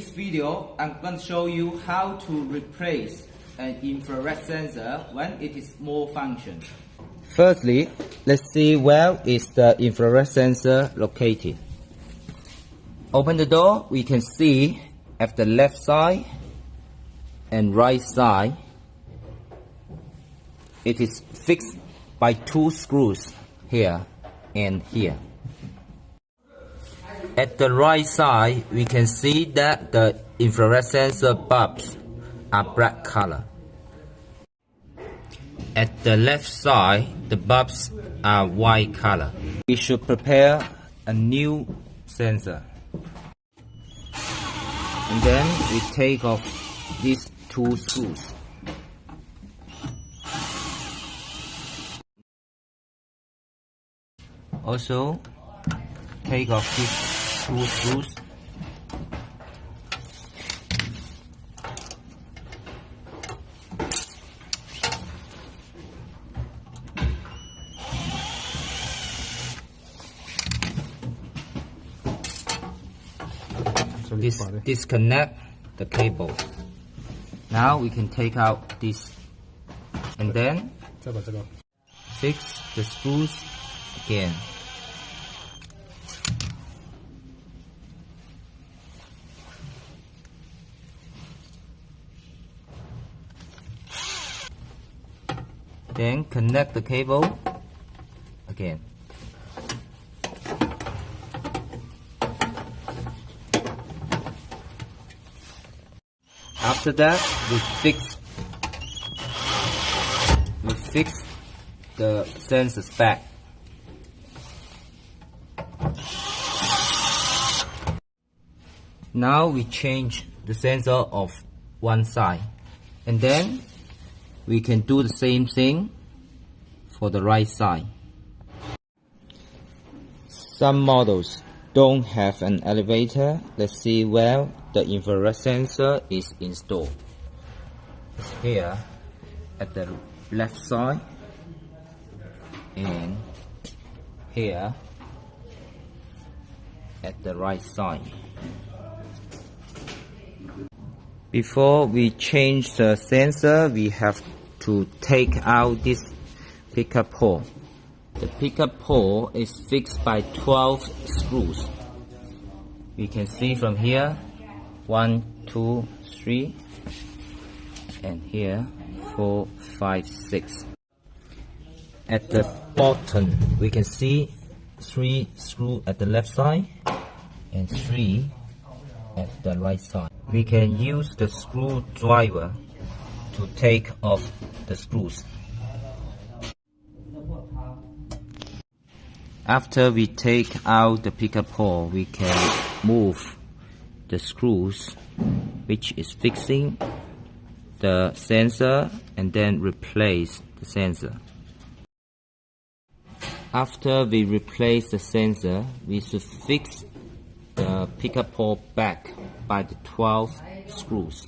this video, I'm going to show you how to replace an infrared sensor when it is more function. Firstly, let's see where is the infrared sensor located. Open the door, we can see at the left side and right side, it is fixed by two screws here and here. At the right side, we can see that the infrared sensor bulbs are black color. At the left side, the bulbs are white color. We should prepare a new sensor. And then we take off these two screws. Also, take off these two screws. Disconnect the cable. Now we can take out this and then fix the screws again. Then connect the cable again. After that, we fix the sensors back. Now we change the sensor of one side, and then we can do the same thing for the right side. Some models don't have an elevator. Let's see where the infrared sensor is installed. It's here at the left side and here at the right side. Before we change the sensor, we have to take out this pickup pole. The pickup pole is fixed by 12 screws. We can see from here 1, 2, 3, and here 4, 5, 6. At the bottom, we can see 3 screws at the left side and 3 at the right side. We can use the screwdriver to take off the screws. After we take out the pickup pole, we can move the screws which is fixing the sensor and then replace the sensor. After we replace the sensor, we should fix the pickup pole back by the 12 screws.